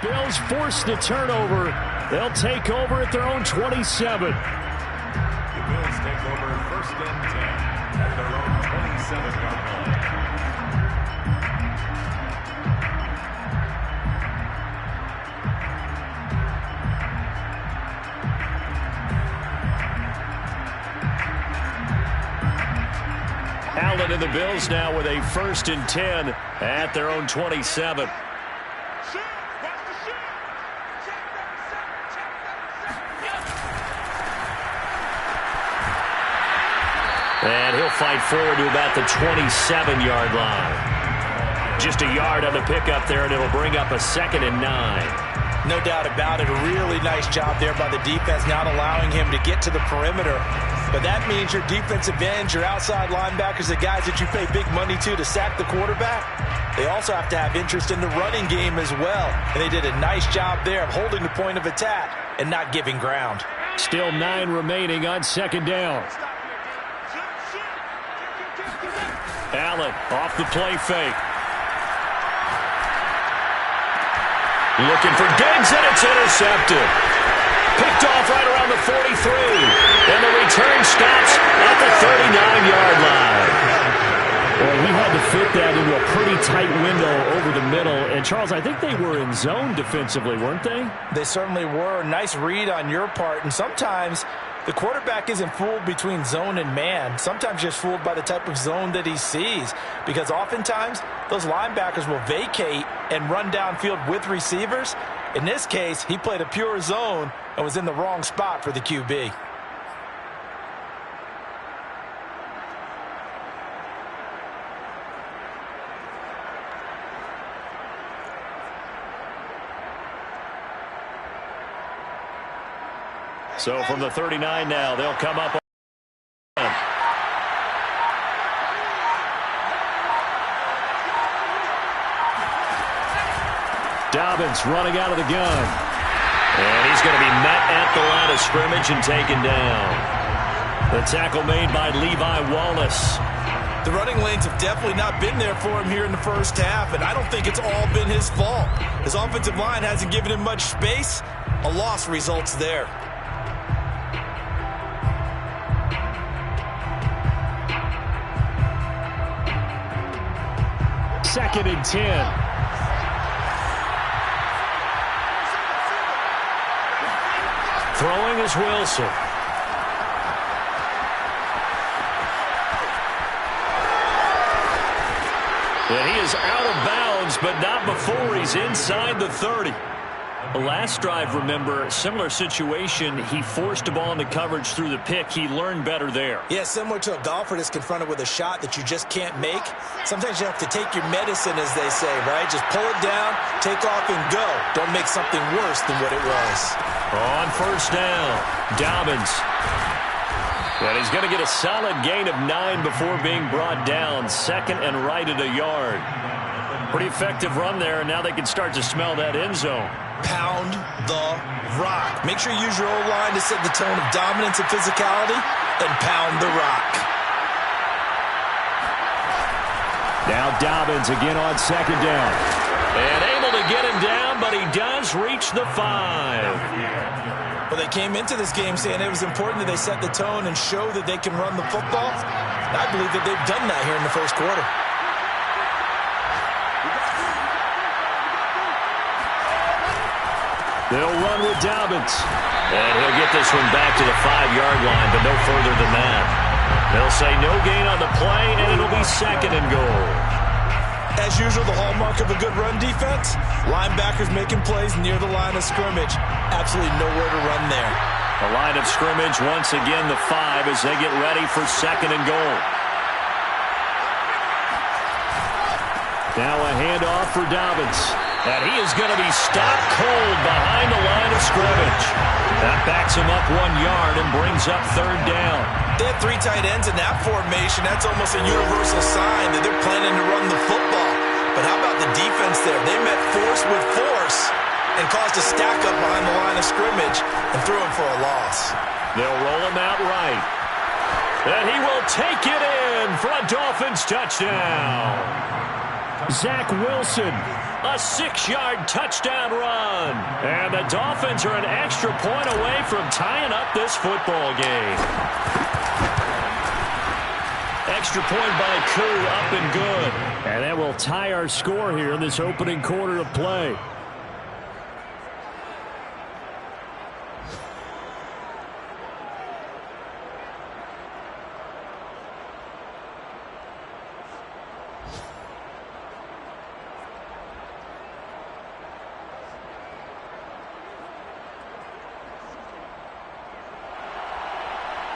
Bills force the turnover. They'll take over at their own 27. The Bills take over 1st and 10 at their own 27-yard line. Allen and the Bills now with a 1st and 10 at their own 27. And he'll fight forward to about the 27-yard line. Just a yard on the pickup there, and it'll bring up a 2nd and 9. No doubt about it. A really nice job there by the defense, not allowing him to get to the perimeter. But that means your defensive ends, your outside linebackers, the guys that you pay big money to sack the quarterback, they also have to have interest in the running game as well. And they did a nice job there of holding the point of attack and not giving ground. Still 9 remaining on 2nd down. Allen off the play fake. Looking for Diggs, and it's intercepted. Picked off right around the 43. And the return stops at the 39-yard line. Well, he had to fit that into a pretty tight window over the middle. And, Charles, I think they were in zone defensively, weren't they? They certainly were. Nice read on your part. And sometimes the quarterback isn't fooled between zone and man. Sometimes just fooled by the type of zone that he sees. Because oftentimes, those linebackers will vacate and run downfield with receivers. In this case, he played a pure zone and was in the wrong spot for the QB. So from the 39 now, they'll come up. Dobbins running out of the gun. And he's going to be met at the line of scrimmage and taken down. The tackle made by Levi Wallace. The running lanes have definitely not been there for him here in the first half, and I don't think it's all been his fault. His offensive line hasn't given him much space. A loss results there. Second and 10. Throwing is Wilson. And he is out of bounds, but not before he's inside the 30. The last drive, remember, similar situation. He forced a ball into coverage through the pick. He learned better there. Yeah, similar to a golfer that's confronted with a shot that you just can't make. Sometimes you have to take your medicine, as they say, right? Just pull it down, take off, and go. Don't make something worse than what it was. On 1st down, Dobbins. And he's going to get a solid gain of 9 before being brought down. 2nd and right at a yard. Pretty effective run there, and now they can start to smell that end zone. Pound the rock. Make sure you use your O-line to set the tone of dominance and physicality, and pound the rock. Now Dobbins again on 2nd down. And able to get him down, but he does reach the 5. Well, they came into this game saying it was important that they set the tone and show that they can run the football. I believe that they've done that here in the first quarter. They'll run with Dobbins. And he'll get this one back to the 5-yard line, but no further than that. They'll say no gain on the play, and it'll be 2nd and goal. As usual, the hallmark of a good run defense, linebackers making plays near the line of scrimmage. Absolutely nowhere to run there. The line of scrimmage, once again, the 5 as they get ready for 2nd and goal. Now a handoff for Dobbins. And he is going to be stopped cold behind the line of scrimmage. That backs him up 1 yard and brings up 3rd down. They have 3 tight ends in that formation. That's almost a universal sign that they're planning to run the football. But how about the defense there? They met force with force and caused a stack up behind the line of scrimmage and threw him for a loss. They'll roll him out right. And he will take it in for a Dolphins touchdown. Zach Wilson, a 6-yard touchdown run. And the Dolphins are an extra point away from tying up this football game. Extra point by Koo, up and good. And that will tie our score here in this opening quarter of play.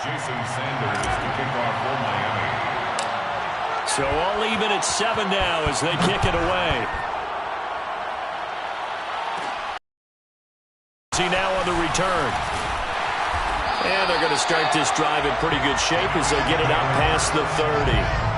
Jason Sanders to kick off for Miami. So all even at 7 now as they kick it away. See now on the return. And they're going to start this drive in pretty good shape as they get it out past the 30.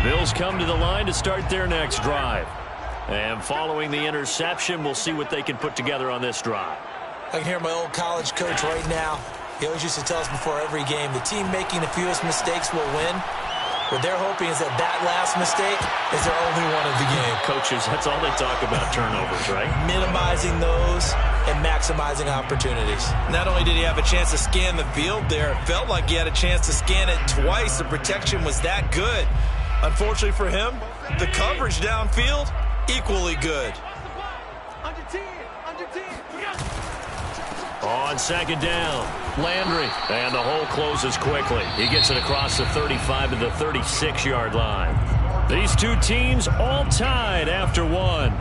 Bills come to the line to start their next drive. And following the interception, we'll see what they can put together on this drive. I can hear my old college coach right now. He always used to tell us before every game, the team making the fewest mistakes will win. What they're hoping is that that last mistake is their only one of the game. Coaches, that's all they talk about, turnovers, right? Minimizing those and maximizing opportunities. Not only did he have a chance to scan the field there, it felt like he had a chance to scan it twice. The protection was that good. Unfortunately for him, the coverage downfield, equally good. On second down, Landry. And the hole closes quickly. He gets it across the 35 to the 36-yard line. These two teams all tied after one.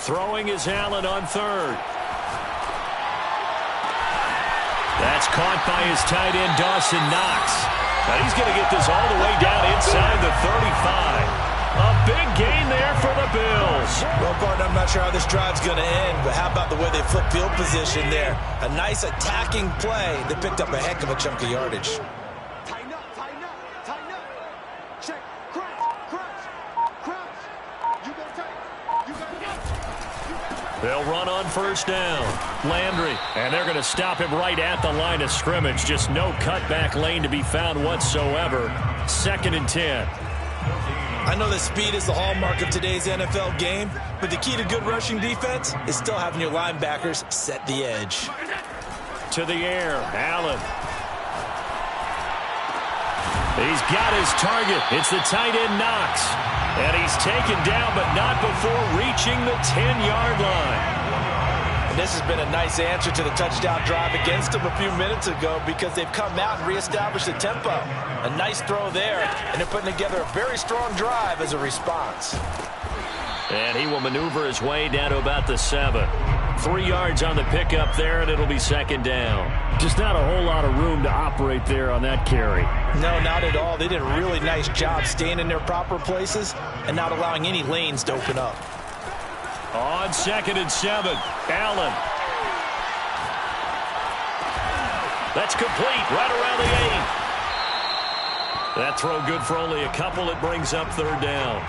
Throwing is Allen on third. That's caught by his tight end, Dawson Knox. Now he's going to get this all the way down inside the 35. A big gain there for the Bills. Well, partner, I'm not sure how this drive's going to end, but how about the way they flip field position there? A nice attacking play that picked up a heck of a chunk of yardage. Tighten up, tighten up, tighten up. Check, crouch, crouch, crouch. You go tight, you got it. They'll run on first down. Landry. And they're going to stop him right at the line of scrimmage. Just no cutback lane to be found whatsoever. 2nd and 10. I know that speed is the hallmark of today's NFL game, but the key to good rushing defense is still having your linebackers set the edge. To the air, Allen. He's got his target. It's the tight end, Knox. And he's taken down, but not before reaching the 10-yard line. And this has been a nice answer to the touchdown drive against them a few minutes ago because they've come out and reestablished the tempo. A nice throw there, and they're putting together a very strong drive as a response. And he will maneuver his way down to about the 7. 3 yards on the pickup there, and it'll be 2nd down. Just not a whole lot of room to operate there on that carry. No, not at all. They did a really nice job staying in their proper places and not allowing any lanes to open up. On 2nd and 7, Allen. That's complete right around the 8. That throw good for only a couple. It brings up 3rd down.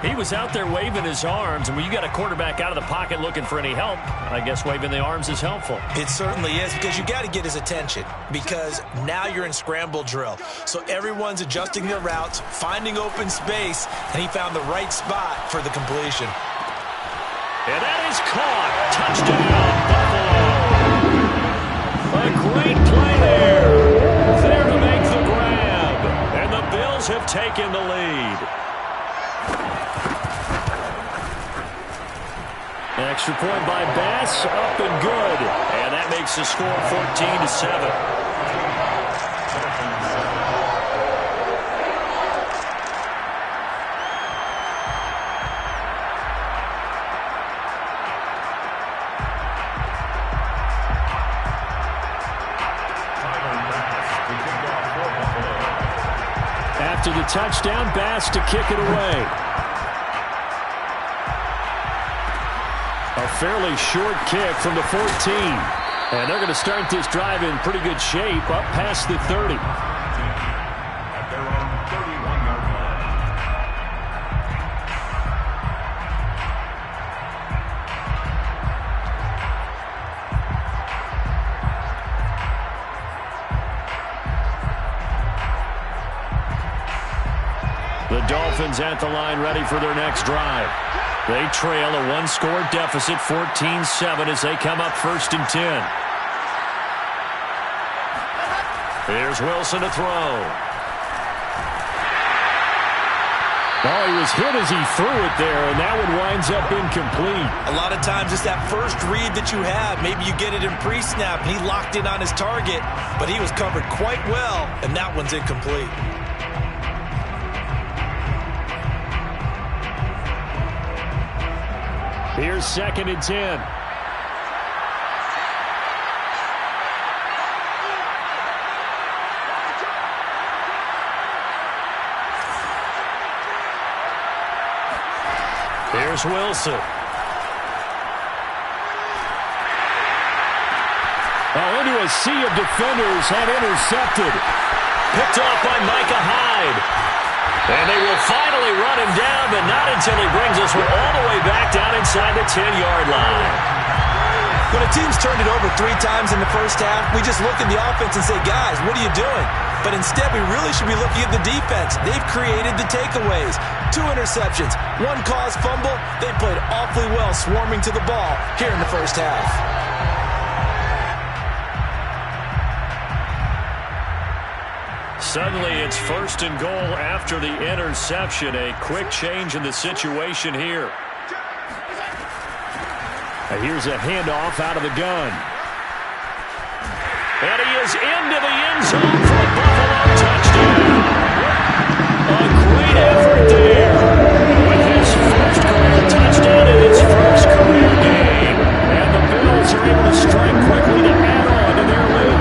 He was out there waving his arms, and when you got a quarterback out of the pocket looking for any help, I guess waving the arms is helpful. It certainly is, because you got to get his attention, because now you're in scramble drill. So everyone's adjusting their routes, finding open space, and he found the right spot for the completion. And that is caught. Touchdown, Buffalo. A great play there. There to make the grab. And the Bills have taken the lead. Extra point by Bass, up and good. And that makes the score 14-7. After the touchdown, Bass to kick it away. A fairly short kick from the 14. And they're going to start this drive in pretty good shape up past the 30. At their own 31-yard line. The Dolphins at the line ready for their next drive. They trail a one-score deficit, 14-7, as they come up 1st and 10. Here's Wilson to throw. Oh, he was hit as he threw it there, and that one winds up incomplete. A lot of times it's that first read that you have. Maybe you get it in pre-snap, and he locked in on his target, but he was covered quite well, and that one's incomplete. Here's 2nd and 10. Here's Wilson. Oh, into a sea of defenders and intercepted. Picked off by Micah Hyde. And they will finally run him down, but not until he brings us all the way back down inside the 10-yard line. When a team's turned it over 3 times in the first half, we just look at the offense and say, guys, what are you doing? But instead, we really should be looking at the defense. They've created the takeaways. 2 interceptions, 1 caused fumble. They played awfully well swarming to the ball here in the first half. Suddenly, it's 1st and goal after the interception. A quick change in the situation here. And here's a handoff out of the gun. And he is into the end zone for a Buffalo touchdown. A great effort there. With his first career touchdown in his first career game. And the Bills are able to strike quickly to add on to their lead.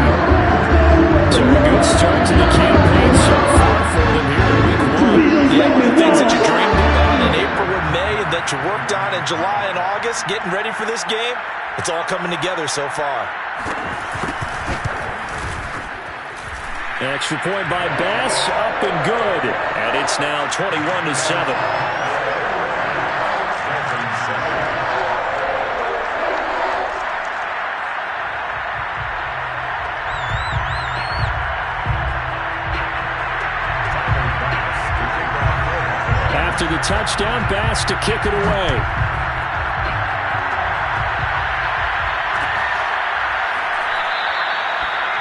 So a good start to the campaign so far for them here in week 1. Yeah, one of the things that you dreamed about in April or May and that you worked on in July and August, getting ready for this game, it's all coming together so far. Extra point by Bass, up and good. And it's now 21-7. After the touchdown, Bass to kick it away.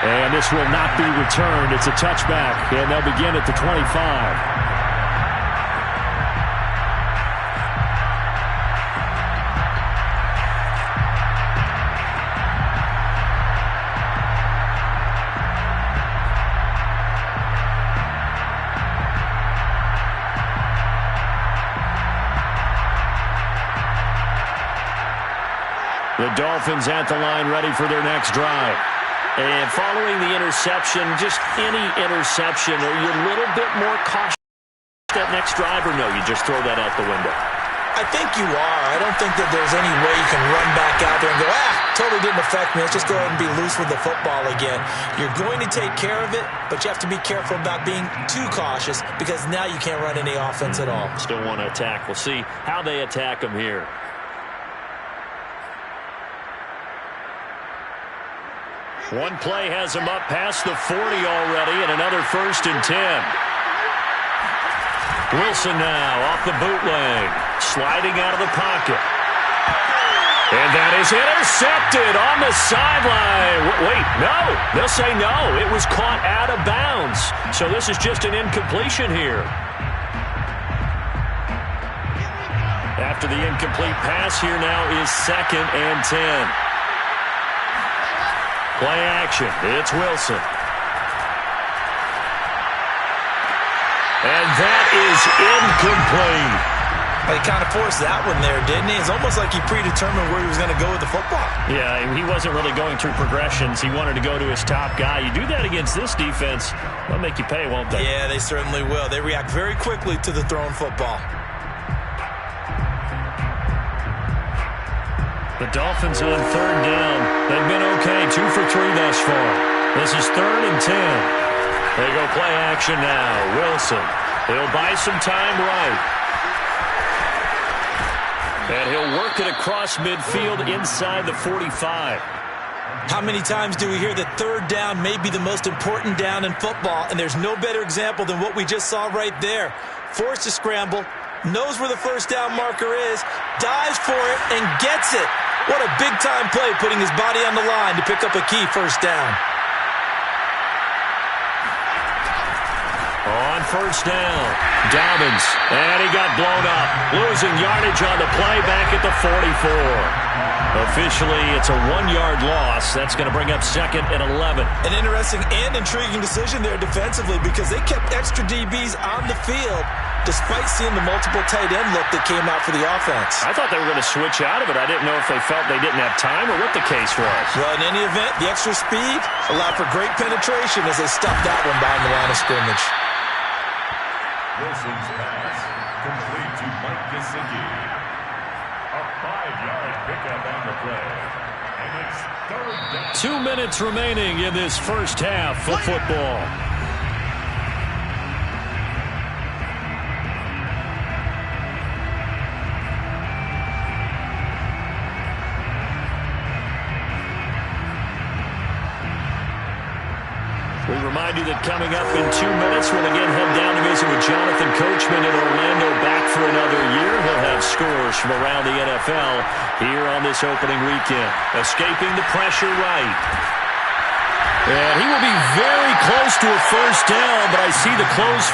And this will not be returned. It's a touchback, and they'll begin at the 25. The Dolphins at the line ready for their next drive. And following the interception, just any interception, are you a little bit more cautious that next drive, or no, you just throw that out the window? I think you are. I don't think that there's any way you can run back out there and go, totally didn't affect me. Let's just go ahead and be loose with the football again. You're going to take care of it, but you have to be careful about being too cautious because now you can't run any offense at all. Still want to attack. We'll see how they attack them here. One play has him up past the 40 already, and another 1st and 10. Wilson now off the bootleg, sliding out of the pocket. And that is intercepted on the sideline. Wait, no. They'll say no. It was caught out of bounds. So this is just an incompletion here. After the incomplete pass, here now is 2nd and 10. Play action. It's Wilson. And that is incomplete. He kind of forced that one there, didn't he? It's almost like he predetermined where he was going to go with the football. Yeah, he wasn't really going through progressions. He wanted to go to his top guy. You do that against this defense, they'll make you pay, won't they? Yeah, they certainly will. They react very quickly to the thrown football. The Dolphins on 3rd down. They've been okay, 2 for 3 thus far. This is 3rd and 10. They go play action now. Wilson. He'll buy some time right. And he'll work it across midfield inside the 45. How many times do we hear that 3rd down may be the most important down in football, and there's no better example than what we just saw right there. Forced to scramble, knows where the 1st down marker is, dives for it, and gets it. What a big-time play, putting his body on the line to pick up a key 1st down. On 1st down, Dobbins, and he got blown up. Losing yardage on the play back at the 44. Officially, it's a 1-yard loss. That's going to bring up 2nd and 11. An interesting and intriguing decision there defensively because they kept extra DBs on the field despite seeing the multiple tight end look that came out for the offense. I thought they were going to switch out of it. I didn't know if they felt they didn't have time or what the case was. Well, in any event, the extra speed allowed for great penetration as they stuffed that one behind the line of scrimmage. Wilson's pass complete to Mike Gesicki. A 5-yard pickup on the play. And it's 3rd down. 2 minutes remaining in this first half of football. We remind you that coming up in 2 minutes, we'll again head down to visit with Jonathan Coachman in Orlando, back for another year. He'll have scores from around the NFL here on this opening weekend. Escaping the pressure right. And he will be very close to a 1st down, but I see the close.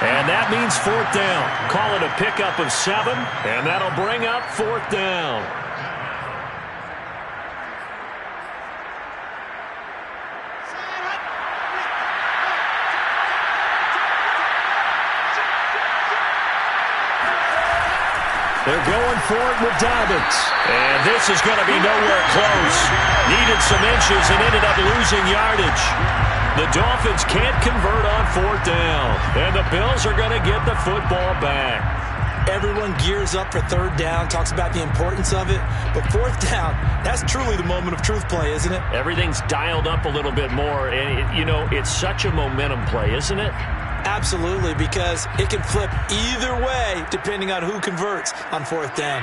And that means 4th down. Call it a pickup of 7, and that'll bring up 4th down. They're going for it with Dobbins. And this is going to be nowhere close. Needed some inches and ended up losing yardage. The Dolphins can't convert on 4th down. And the Bills are going to get the football back. Everyone gears up for 3rd down, talks about the importance of it. But 4th down, that's truly the moment of truth play, isn't it? Everything's dialed up a little bit more. And, it's such a momentum play, isn't it? Absolutely, because it can flip either way depending on who converts on 4th down.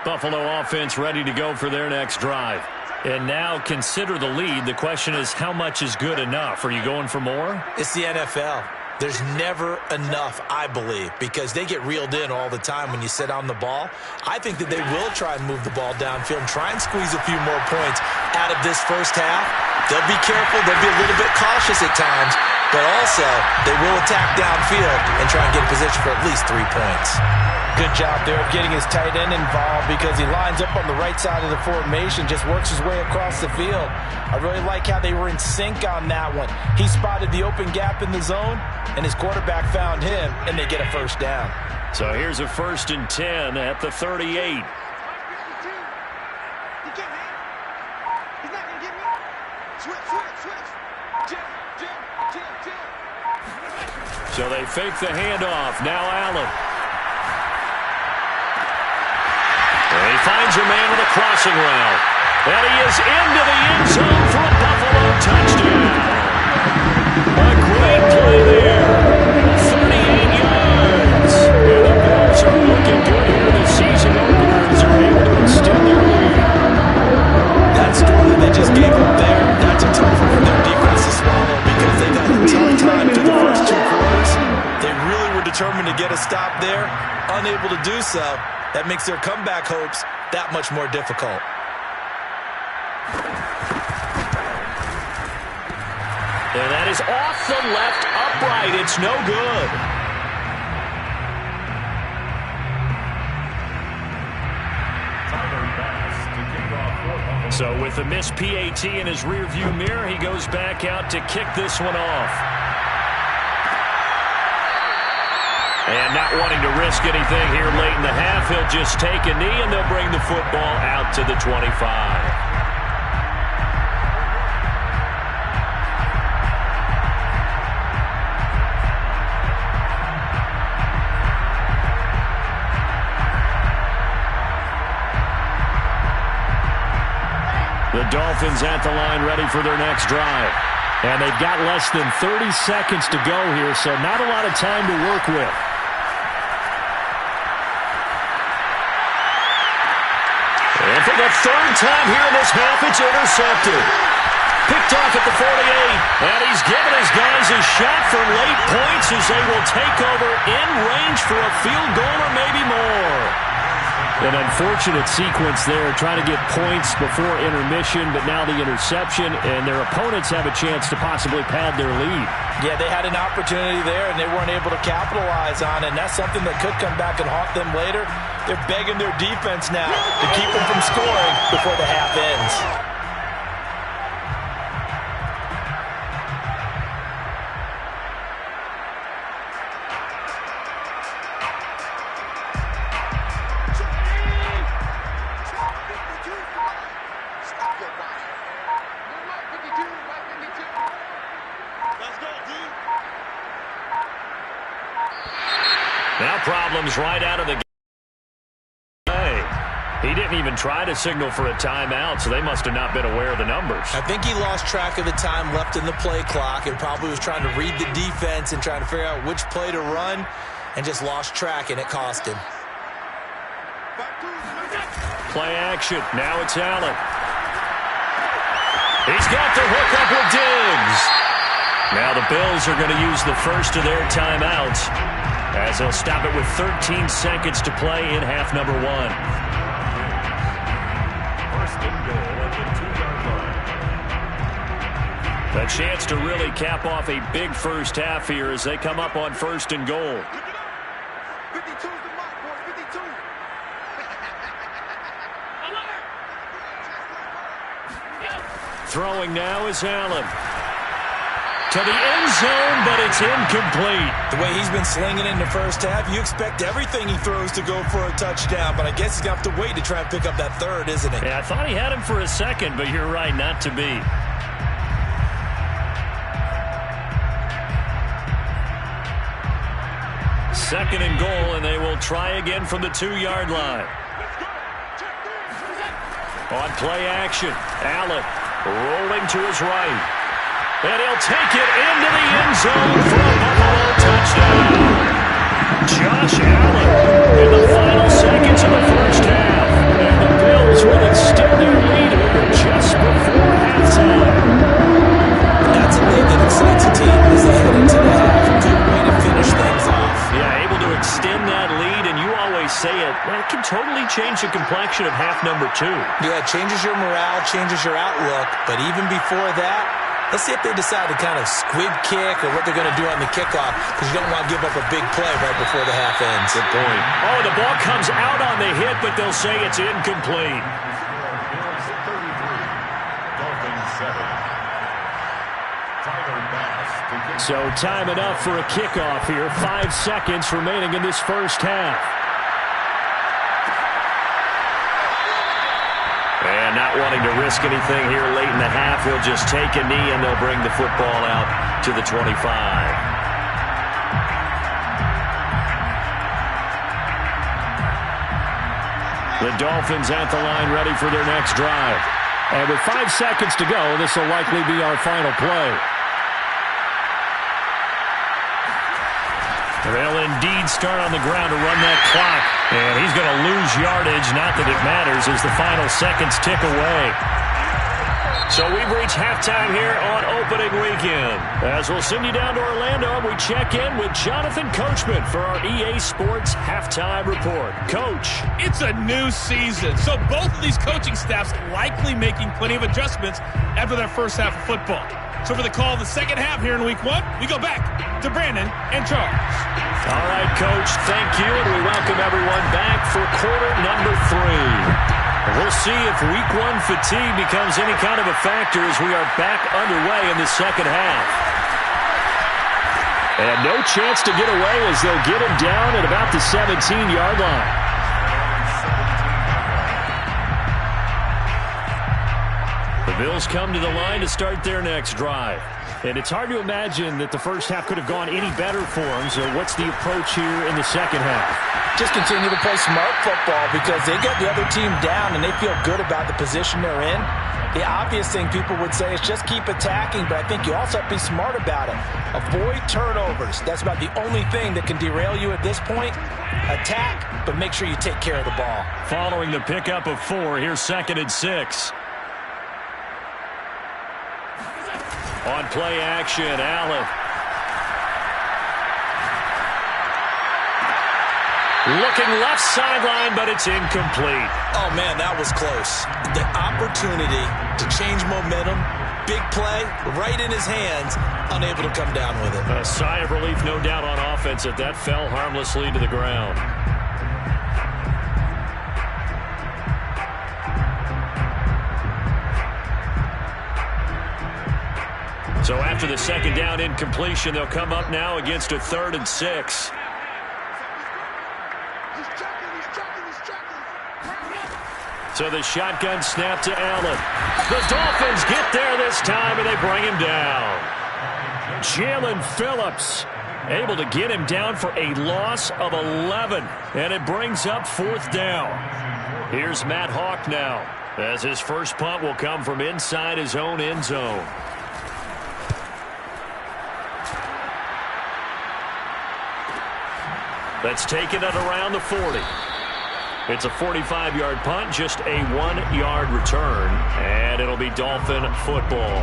Buffalo offense ready to go for their next drive. And now consider the lead. The question is, how much is good enough? Are you going for more? It's the NFL. There's never enough, I believe, because they get reeled in all the time when you sit on the ball. I think that they will try and move the ball downfield and try and squeeze a few more points out of this first half. They'll be careful. They'll be a little bit cautious at times, but also they will attack downfield and try and get in position for at least 3 points. Good job there of getting his tight end involved because he lines up on the right side of the formation, just works his way across the field. I really like how they were in sync on that one. He spotted the open gap in the zone, and his quarterback found him, and they get a 1st down. So here's a 1st and 10 at the 38. So they fake the handoff. Now Allen. And he finds a man with a crossing route. And he is into the end zone for a Buffalo touchdown. A great play there. 38 yards. And the Bills are looking good here. The season openers are able to extend their lead. That score that they just gave up there, that's a tough one for their defense to swallow because they got a tough time through the first 2 quarters. They really were determined to get a stop there, unable to do so. That makes their comeback hopes that much more difficult. And that is off the left upright. It's no good. So with the missed PAT in his rearview mirror, he goes back out to kick this one off. And not wanting to risk anything here late in the half, he'll just take a knee, and they'll bring the football out to the 25. The Dolphins at the line ready for their next drive. And they've got less than 30 seconds to go here, so not a lot of time to work with. And for the third time here in this half, it's intercepted. Picked off at the 48, and he's given his guys a shot for late points as they will take over in range for a field goal or maybe more. An unfortunate sequence there, trying to get points before intermission, but now the interception, and their opponents have a chance to possibly pad their lead. Yeah, they had an opportunity there, and they weren't able to capitalize on it, and that's something that could come back and haunt them later. They're begging their defense now to keep them from scoring before the half ends. Now problems right out of the game. He didn't even try to signal for a timeout, so they must have not been aware of the numbers. I think he lost track of the time left in the play clock and probably was trying to read the defense and trying to figure out which play to run and just lost track, and it cost him. Play action. Now it's Allen. He's got the hook up with Diggs. Now the Bills are going to use the first of their timeouts as they'll stop it with 13 seconds to play in half number one. First and goal at the 2-yard line. A chance to really cap off a big first half here as they come up on first and goal. 52's the mark, boys. 52. Throwing now is Allen. To the end zone, but it's incomplete. The way he's been slinging in the first half, you expect everything he throws to go for a touchdown, but I guess he's going to have to wait to try and pick up that third, isn't he? Yeah, I thought he had him for a second, but you're right, not to be. Second and goal, and they will try again from the 2-yard line. On play action, Allen rolling to his right. And he'll take it into the end zone for a Buffalo touchdown. Josh Allen in the final seconds of the first half. And the Bills will extend their lead here just before halftime. That's a lead that excites a team as they head into the half. A good way to finish things off. Yeah, able to extend that lead, and you always say it, well, it can totally change the complexion of half number two. Yeah, it changes your morale, changes your outlook, but even before that, let's see if they decide to kind of squib kick or what they're going to do on the kickoff, because you don't want to give up a big play right before the half ends. Good point. Oh, the ball comes out on the hit, but they'll say it's incomplete. Bills 33, Dolphins 7. Tyler Bass to kick. So time enough for a kickoff here. 5 seconds remaining in this first half. And not wanting to risk anything here late in the half, he'll just take a knee and they'll bring the football out to the 25. The Dolphins at the line ready for their next drive. And with 5 seconds to go, this will likely be our final play. They'll indeed start on the ground to run that clock. And he's going to lose yardage, not that it matters, as the final seconds tick away. So we've reached halftime here on opening weekend. As we'll send you down to Orlando, we check in with Jonathan Coachman for our EA Sports Halftime Report. Coach. It's a new season, so both of these coaching staffs likely making plenty of adjustments after their first half of football. So for the call of the second half here in week one, we go back to Brandon and Charles. All right, Coach, thank you, and we welcome everyone back for quarter number 3. We'll see if Week 1 fatigue becomes any kind of a factor as we are back underway in the second half. And no chance to get away as they'll get him down at about the 17-yard line. The Bills come to the line to start their next drive. And it's hard to imagine that the first half could have gone any better for them. So what's the approach here in the second half? Just continue to play smart football because they got the other team down and they feel good about the position they're in. The obvious thing people would say is just keep attacking, but I think you also have to be smart about it. Avoid turnovers. That's about the only thing that can derail you at this point. Attack, but make sure you take care of the ball. Following the pickup of 4, here's 2nd and 6. On play action, Allen. Looking left sideline, but it's incomplete. Oh, man, that was close. The opportunity to change momentum, big play, right in his hands, unable to come down with it. A sigh of relief, no doubt, on offense that fell harmlessly to the ground. So after the second down incompletion, they'll come up now against a 3rd and 6. So the shotgun snap to Allen. The Dolphins get there this time, and they bring him down. Jalen Phillips able to get him down for a loss of 11, and it brings up 4th down. Here's Matt Hawk now, as his first punt will come from inside his own end zone. That's taken it around the 40. It's a 45-yard punt, just a 1-yard return, and it'll be Dolphin football.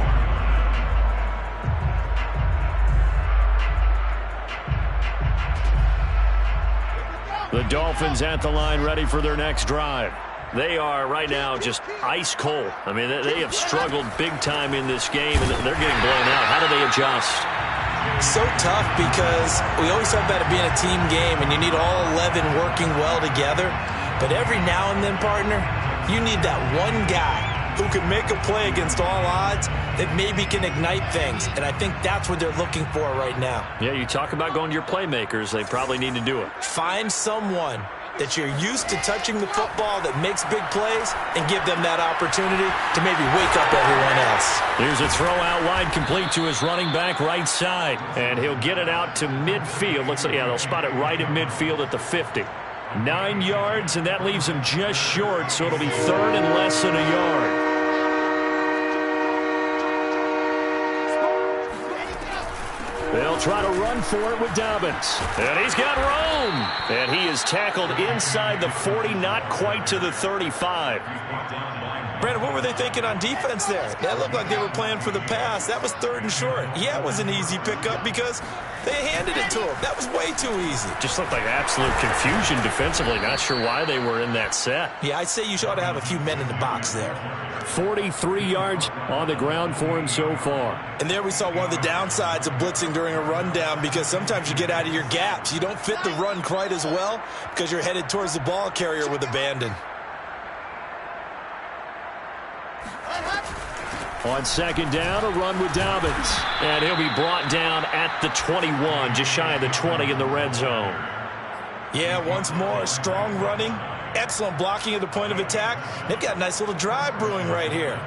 The Dolphins at the line ready for their next drive. They are right now just ice cold. I mean, they have struggled big time in this game, and they're getting blown out. How do they adjust? So tough because we always talk about it being a team game and you need all 11 working well together. But every now and then, partner, you need that one guy who can make a play against all odds that maybe can ignite things. And I think that's what they're looking for right now. Yeah, you talk about going to your playmakers. They probably need to do it. Find someone that you're used to touching the football that makes big plays and give them that opportunity to maybe wake up everyone else. Here's a throw out wide, complete to his running back right side. And he'll get it out to midfield. They'll spot it right at midfield at the 50. 9 yards, and that leaves him just short, so it'll be 3rd and less than a yard. They'll try to run for it with Dobbins. And he's got room. And he is tackled inside the 40, not quite to the 35. Brandon, what were they thinking on defense there? That looked like they were playing for the pass. That was 3rd and short. Yeah, it was an easy pickup because they handed it to him. That was way too easy. Just looked like absolute confusion defensively. Not sure why they were in that set. Yeah, I'd say you ought to have a few men in the box there. 43 yards on the ground for him so far. And there we saw one of the downsides of blitzing during a rundown because sometimes you get out of your gaps. You don't fit the run quite as well because you're headed towards the ball carrier with abandon. On second down, a run with Dobbins. And he'll be brought down at the 21, just shy of the 20 in the red zone. Yeah, once more, strong running, excellent blocking at the point of attack. They've got a nice little drive brewing right here.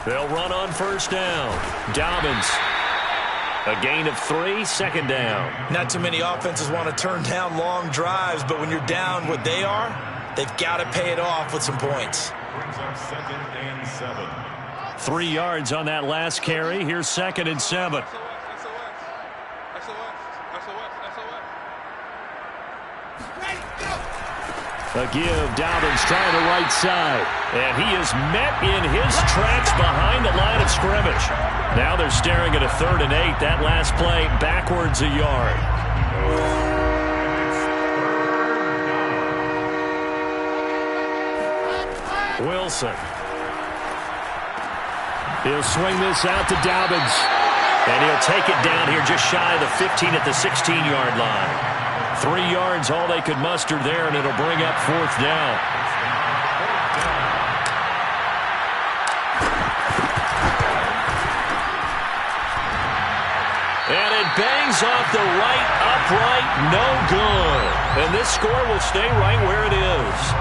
They'll run on first down. Dobbins. A gain of 3, second down. Not too many offenses want to turn down long drives, but when you're down what they are, they've got to pay it off with some points. Brings up 2nd and 7. 3 yards on that last carry. Here's 2nd and 7. A give, Dobbins trying the right side. And he is met in his tracks behind the line of scrimmage. Now they're staring at a 3rd and 8. That last play backwards a yard. Wilson. He'll swing this out to Dobbins. And he'll take it down here just shy of the 15 at the 16-yard line. 3 yards, all they could muster there, and it'll bring up 4th down. And it bangs off the right upright, no good. And this score will stay right where it is.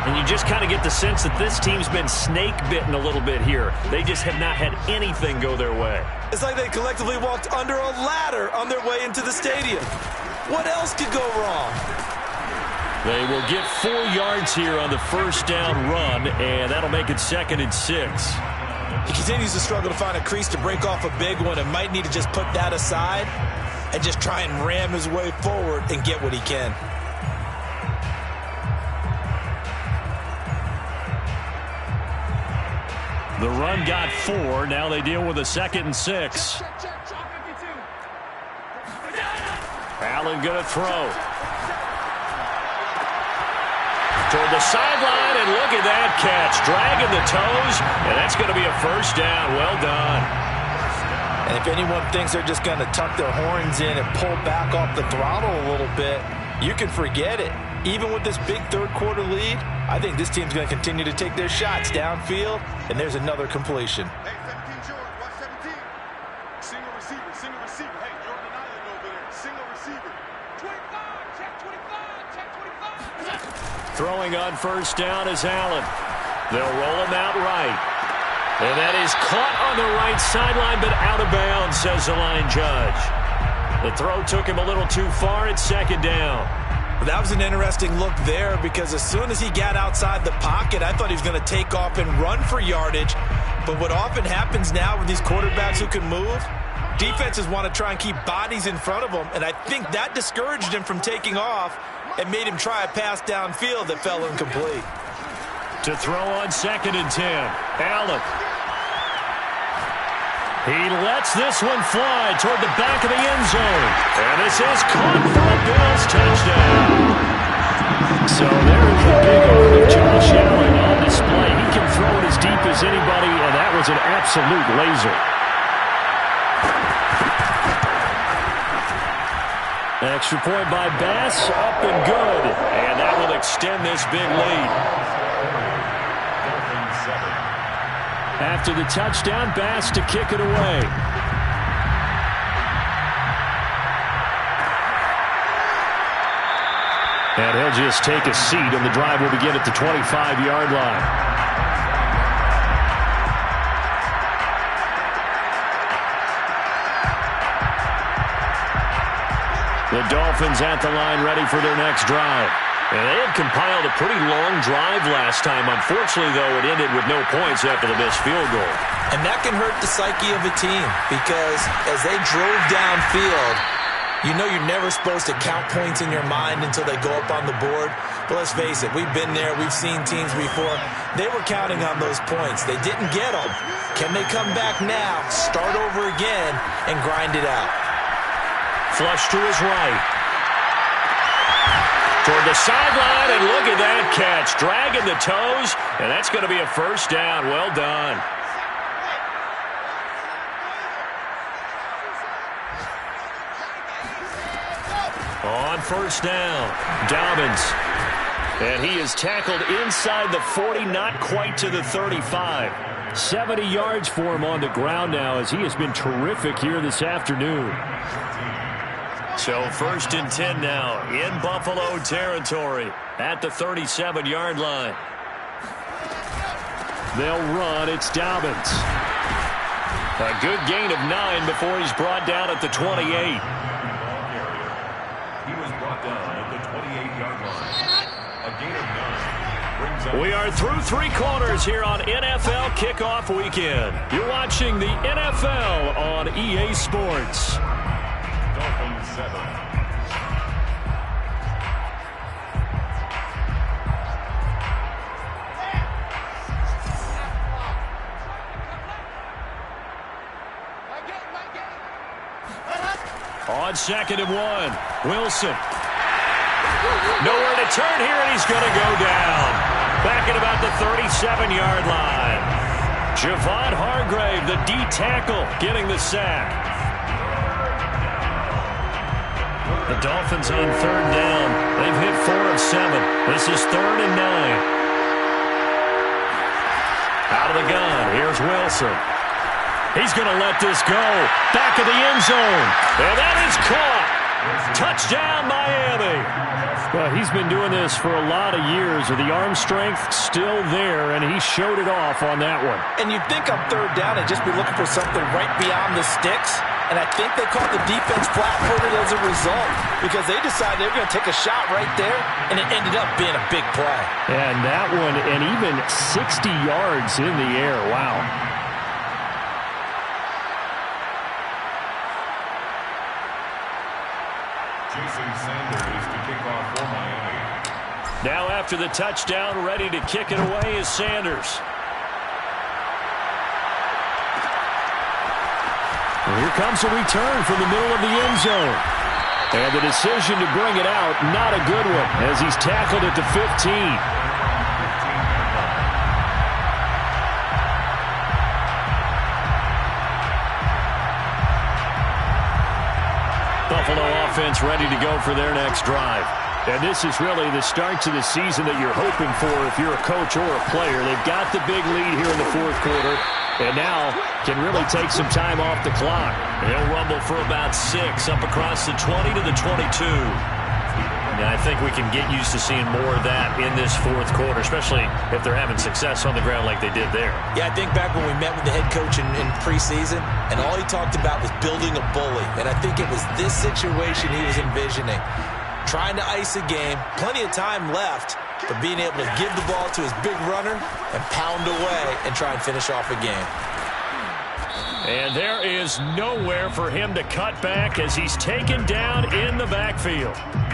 And you just kind of get the sense that this team's been snake-bitten a little bit here. They just have not had anything go their way. It's like they collectively walked under a ladder on their way into the stadium. What else could go wrong? They will get 4 yards here on the first down run, and that'll make it 2nd and 6. He continues to struggle to find a crease to break off a big one and might need to just put that aside and just try and ram his way forward and get what he can. The run got 4. Now they deal with a 2nd and 6. Allen going to throw. Toward the sideline, and look at that catch. Dragging the toes, and that's going to be a first down. Well done. And if anyone thinks they're just going to tuck their horns in and pull back off the throttle a little bit, you can forget it. Even with this big third-quarter lead, I think this team's going to continue to take their shots downfield, and there's another completion. Hey, 17 George, watch 17. Single receiver, single receiver. Hey, you're on an island over there. Single receiver. 25, check 25, check 25. Throwing on first down is Allen. They'll roll him out right. And that is caught on the right sideline, but out of bounds, says the line judge. The throw took him a little too far. It's 2nd down. That was an interesting look there because as soon as he got outside the pocket, I thought he was going to take off and run for yardage. But what often happens now with these quarterbacks who can move, defenses want to try and keep bodies in front of them, and I think that discouraged him from taking off and made him try a pass downfield that fell incomplete. To throw on 2nd and 10, Allen. He lets this one fly toward the back of the end zone. And this is caught for a Bills touchdown. So there's the big arm of Josh Allen on display. He can throw it as deep as anybody, and that was an absolute laser. Extra point by Bass, up and good. And that will extend this big lead. After the touchdown, Bass to kick it away. And he'll just take a seat, and the drive will begin at the 25-yard line. The Dolphins at the line ready for their next drive. And they had compiled a pretty long drive last time. Unfortunately, though, it ended with no points after the missed field goal. And that can hurt the psyche of a team because as they drove downfield, you know you're never supposed to count points in your mind until they go up on the board. But let's face it, we've been there. We've seen teams before. They were counting on those points. They didn't get them. Can they come back now, start over again, and grind it out? Flush to his right. Toward the sideline, and look at that catch. Dragging the toes, and that's going to be a first down. Well done. On first down, Dobbins. And he is tackled inside the 40, not quite to the 35. 70 yards for him on the ground now as he has been terrific here this afternoon. So 1st and 10 now in Buffalo territory at the 37-yard line. They'll run. It's Dobbins. A good gain of 9 before he's brought down at the 28. He was brought down at the 28-yard line. A gain of 9 brings up. We are through 3 quarters here on NFL Kickoff Weekend. You're watching the NFL on EA Sports. Dolphins 7. On 2nd and 1, Wilson. Nowhere to turn here, and he's going to go down. Back at about the 37-yard line. Javon Hargrave, the D tackle, getting the sack. The Dolphins on 3rd down. They've hit 4 of 7. This is 3rd and 9. Out of the gun, here's Wilson. He's going to let this go. Back of the end zone. And that is caught. Touchdown, Miami. Well, he's been doing this for a lot of years with the arm strength still there, and he showed it off on that one. And you'd think on 3rd down and just be looking for something right beyond the sticks. And I think they called the defense flat-footed as a result because they decided they were going to take a shot right there, and it ended up being a big play. And that one, and even 60 yards in the air. Wow. Jason Sanders to kick off for Miami. Now after the touchdown, ready to kick it away is Sanders. Well, here comes a return from the middle of the end zone. And the decision to bring it out, not a good one, as he's tackled at the 15. Buffalo offense ready to go for their next drive. And this is really the start to the season that you're hoping for if you're a coach or a player. They've got the big lead here in the 4th quarter, and now can really take some time off the clock. They'll rumble for about 6, up across the 20 to the 22. And I think we can get used to seeing more of that in this 4th quarter, especially if they're having success on the ground like they did there. Yeah, I think back when we met with the head coach in preseason, and all he talked about was building a bully. And I think it was this situation he was envisioning. Trying to ice a game, plenty of time left, but being able to give the ball to his big runner and pound away and try and finish off a game. And there is nowhere for him to cut back as he's taken down in the backfield.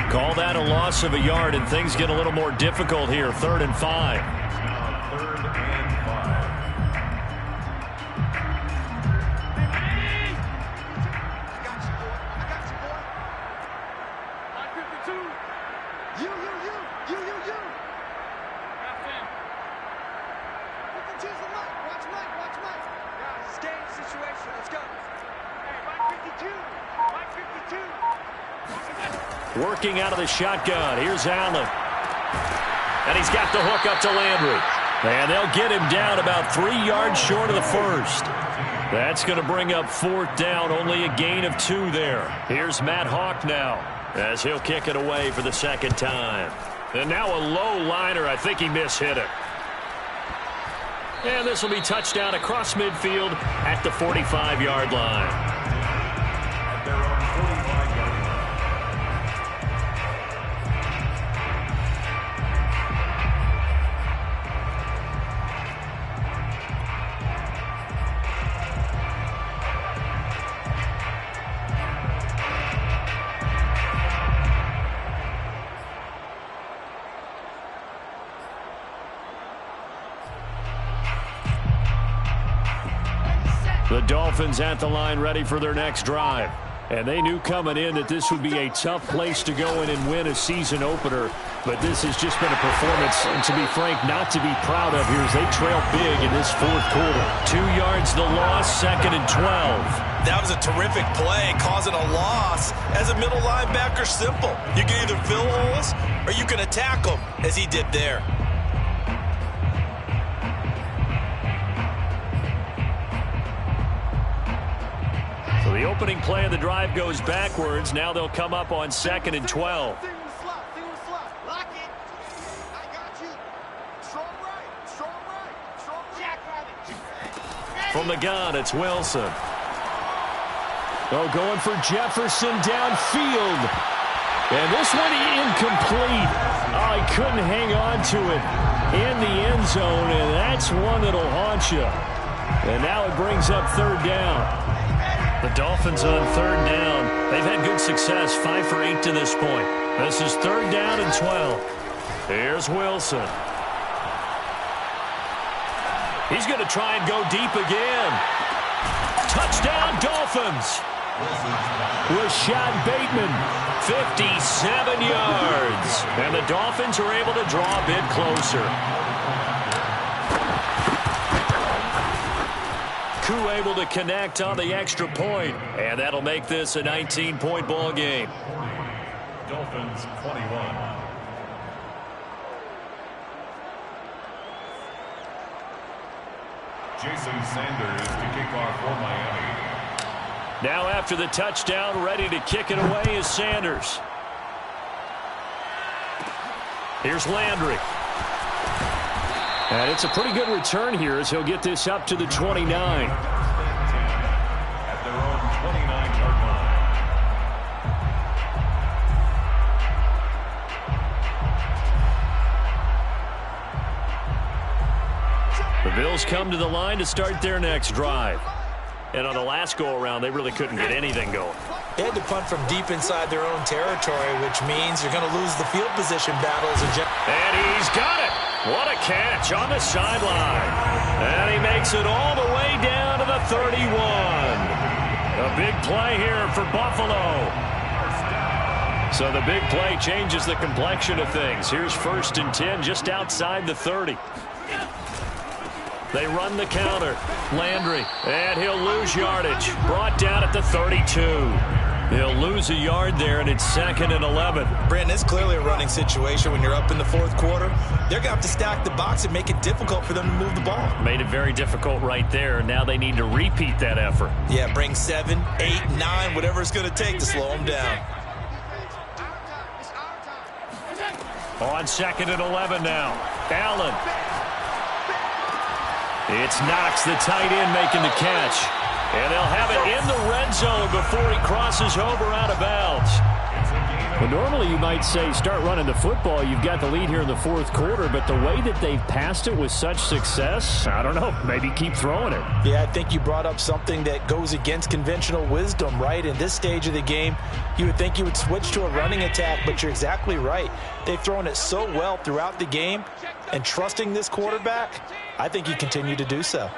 Call that a loss of a yard, and things get a little more difficult here. 3rd and 5. Now 3rd and 5. Working out of the shotgun. Here's Allen. And he's got the hook up to Landry. And they'll get him down about 3 yards short of the 1st. That's going to bring up 4th down. Only a gain of 2 there. Here's Matt Hawk now as he'll kick it away for the 2nd time. And now a low liner. I think he mishit it. And this will be touchdown across midfield at the 45-yard line. At their own 45-yard line. The Dolphins at the line ready for their next drive. And they knew coming in that this would be a tough place to go in and win a season opener. But this has just been a performance, and to be frank, not to be proud of here as they trail big in this 4th quarter. 2 yards the loss, 2nd and 12. That was a terrific play, causing a loss. As a middle linebacker, simple. You can either fill holes or you can attack them, as he did there. So the opening play of the drive goes backwards. Now they'll come up on 2nd and 12. From the gun, it's Wilson. Oh, going for Jefferson downfield. And this one incomplete. Oh, he couldn't hang on to it in the end zone, and that's one that'll haunt you. And now it brings up 3rd down. The Dolphins on 3rd down. They've had good success, 5 for 8 to this point. This is 3rd down and 12. Here's Wilson. He's going to try and go deep again. Touchdown, Dolphins. Rashad Bateman, 57 yards. And the Dolphins are able to draw a bit closer. Koo able to connect on the extra point, and that'll make this a 19-point ball game. Dolphins 21. Jason Sanders to kick off for Miami. Now after the touchdown, ready to kick it away is Sanders. Here's Landry. And it's a pretty good return here as he'll get this up to the 29. At their own 29-yard line. The Bills come to the line to start their next drive. And on the last go-around, they really couldn't get anything going. They had to punt from deep inside their own territory, which means you're going to lose the field position battles. And he's got it. What a catch on the sideline. And he makes it all the way down to the 31. A big play here for Buffalo. So the big play changes the complexion of things. Here's 1st and 10 just outside the 30. They run the counter. Landry, and he'll lose yardage. Brought down at the 32. He'll lose a yard there, and it's 2nd and 11. Brandon, it's clearly a running situation when you're up in the 4th quarter. They're going to have to stack the box and make it difficult for them to move the ball. Made it very difficult right there. Now they need to repeat that effort. Yeah, bring 7, 8, 9, whatever it's going to take to slow them down. On 2nd and 11 now. Allen. It's Knox, the tight end, making the catch. And they'll have it in the red zone before he crosses over out of bounds. Well, normally you might say start running the football. You've got the lead here in the 4th quarter, but the way that they've passed it with such success, I don't know, maybe keep throwing it. Yeah, I think you brought up something that goes against conventional wisdom, right? In this stage of the game, you would think you would switch to a running attack, but you're exactly right. They've thrown it so well throughout the game, and trusting this quarterback, I think you continue to do so.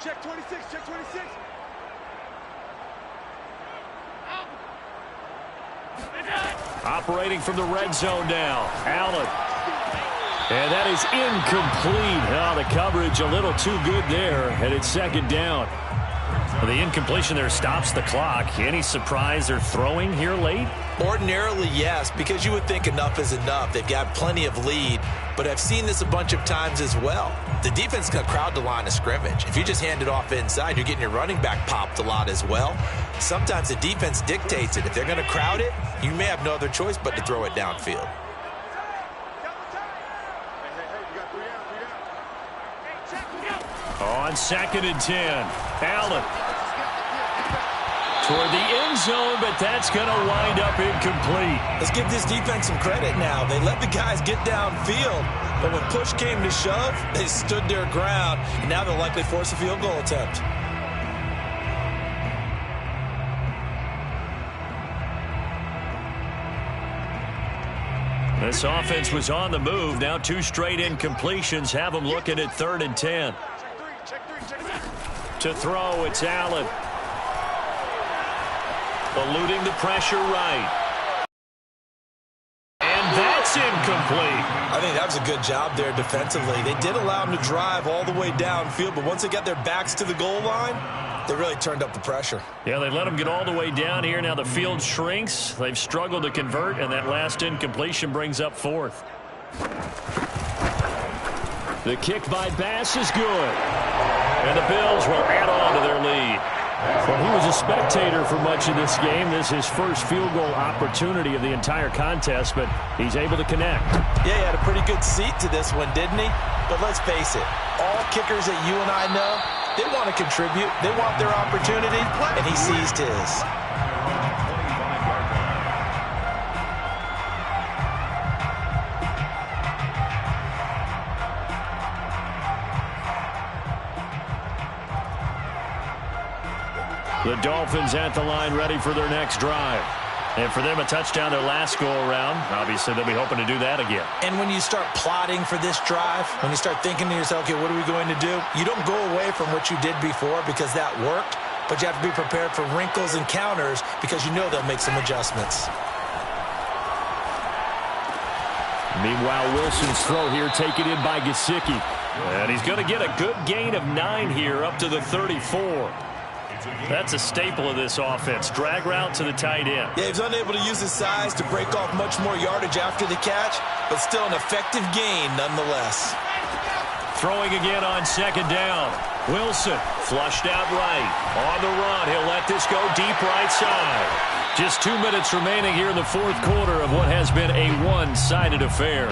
Check 26, check 26. Operating from the red zone now. Allen. And that is incomplete. Oh, the coverage a little too good there, and it's 2nd down. Well, the incompletion there stops the clock. Any surprise they're throwing here late? Ordinarily, yes, because you would think enough is enough. They've got plenty of lead, but I've seen this a bunch of times as well. The defense can crowd the line of scrimmage. If you just hand it off inside, you're getting your running back popped a lot as well. Sometimes the defense dictates it. If they're going to crowd it, you may have no other choice but to throw it downfield. On 2nd and 10, Allen. Toward the end zone, but that's going to wind up incomplete. Let's give this defense some credit now. They let the guys get downfield, but when push came to shove, they stood their ground, and now they'll likely force a field goal attempt. This offense was on the move. Now 2 straight incompletions have them looking at 3rd and 10. To throw, it's Allen. Eluding the pressure right. And that's incomplete. I think that was a good job there defensively. They did allow them to drive all the way downfield, but once they got their backs to the goal line, they really turned up the pressure. Yeah, they let them get all the way down here. Now the field shrinks. They've struggled to convert, and that last incompletion brings up 4th. The kick by Bass is good. And the Bills will add on to their lead. Well, he was a spectator for much of this game. This is his first field goal opportunity of the entire contest, but he's able to connect. Yeah, he had a pretty good seat to this one, didn't he? But let's face it, all kickers that you and I know, they want to contribute. They want their opportunity, and he seized his. The Dolphins at the line ready for their next drive. And for them, a touchdown their last go-around. Obviously, they'll be hoping to do that again. And when you start plotting for this drive, when you start thinking to yourself, okay, what are we going to do? You don't go away from what you did before because that worked, but you have to be prepared for wrinkles and counters because you know they'll make some adjustments. Meanwhile, Wilson's throw here taken in by Gesicki. And he's going to get a good gain of 9 here up to the 34. That's a staple of this offense. Drag route to the tight end. Yeah, he's unable to use his size to break off much more yardage after the catch, but still an effective gain nonetheless. Throwing again on second down. Wilson flushed out right. On the run, he'll let this go deep right side. Just 2 minutes remaining here in the fourth quarter of what has been a one-sided affair.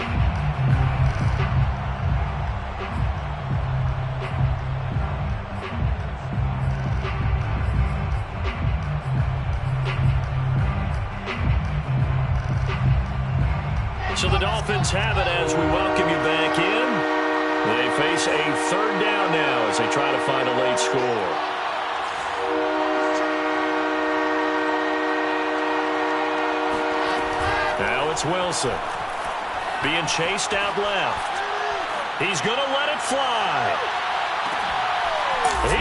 So the Dolphins have it as we welcome you back in. They face a third down now as they try to find a late score. Now it's Wilson. Being chased out left. He's going to let it fly.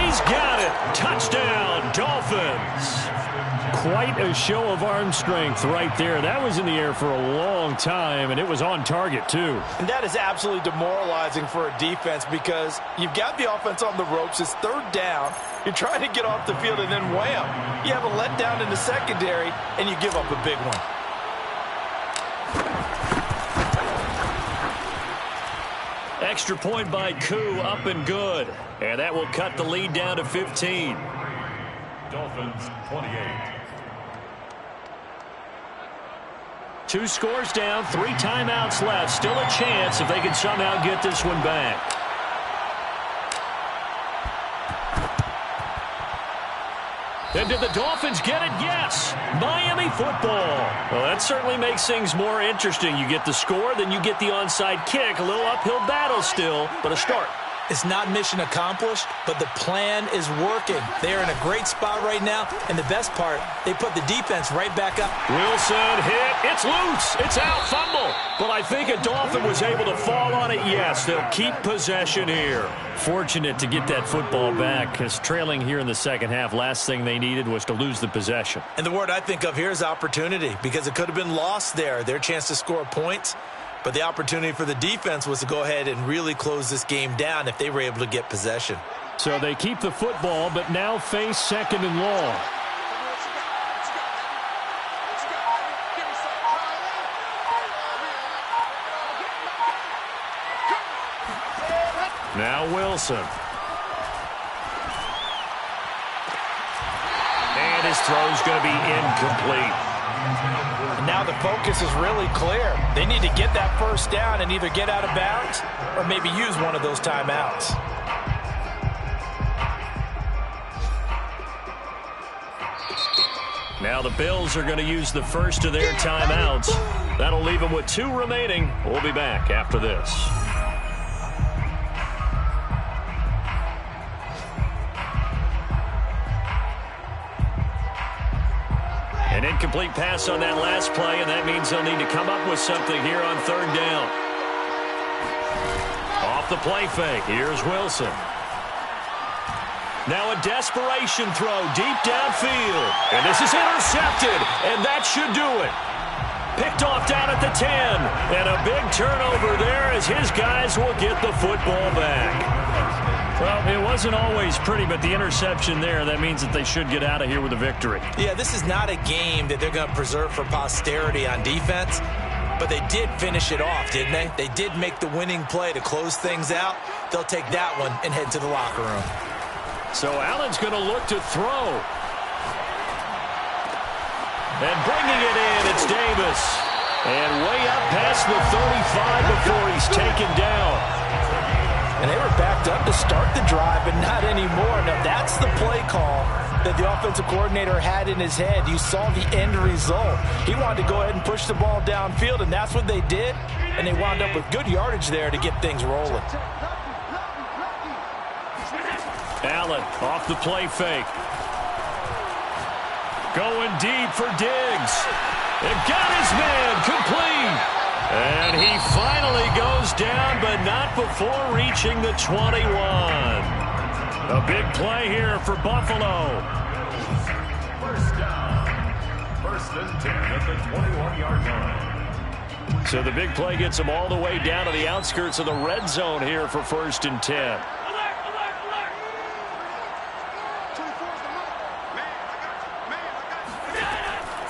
He's got it. Touchdown, Dolphins. Quite a show of arm strength right there. That was in the air for a long time, and it was on target, too. And that is absolutely demoralizing for a defense because you've got the offense on the ropes. It's third down. You're trying to get off the field, and then wham. You have a letdown in the secondary, and you give up a big one. Extra point by Koo, up and good. And that will cut the lead down to 15. Dolphins 28. 2 scores down, 3 timeouts left. Still a chance if they can somehow get this one back. And did the Dolphins get it? Yes. Miami football. Well, that certainly makes things more interesting. You get the score, then you get the onside kick. A little uphill battle still, but a start. It's not mission accomplished, but the plan is working. They're in a great spot right now, and the best part, they put the defense right back up. Wilson hit. It's loose. It's out. Fumble. But I think a Dolphin was able to fall on it. Yes, they'll keep possession here. Fortunate to get that football back because trailing here in the second half, last thing they needed was to lose the possession. And the word I think of here is opportunity because it could have been lost there. Their chance to score points. But the opportunity for the defense was to go ahead and really close this game down if they were able to get possession. So they keep the football, but now face second and long. Now Wilson. And his throw's going to be incomplete. And now the focus is really clear. They need to get that first down and either get out of bounds or maybe use one of those timeouts. Now the Bills are going to use the first of their timeouts. That'll leave them with 2 remaining. We'll be back after this. An incomplete pass on that last play, and that means they'll need to come up with something here on third down. Off the play fake, here's Wilson. Now a desperation throw deep downfield. And this is intercepted, and that should do it. Picked off down at the 10, and a big turnover there as his guys will get the football back. Well, it wasn't always pretty, but the interception there, that means that they should get out of here with a victory. Yeah, this is not a game that they're going to preserve for posterity on defense, but they did finish it off, didn't they? They did make the winning play to close things out. They'll take that one and head to the locker room. So Allen's going to look to throw. And bringing it in, it's Davis. And way up past the 35 before he's taken down. And they were backed up to start the drive, but not anymore. Now, that's the play call that the offensive coordinator had in his head. You saw the end result. He wanted to go ahead and push the ball downfield, and that's what they did. And they wound up with good yardage there to get things rolling. Allen off the play fake. Going deep for Diggs. And got his man complete. And he finally goes down, but not before reaching the 21. A big play here for Buffalo. First down. First and 10 at the 21-yard line. So the big play gets them all the way down to the outskirts of the red zone here for first and 10.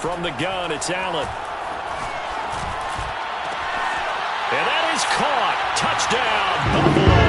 From the gun, it's Allen. And that is caught. Touchdown, Buffalo.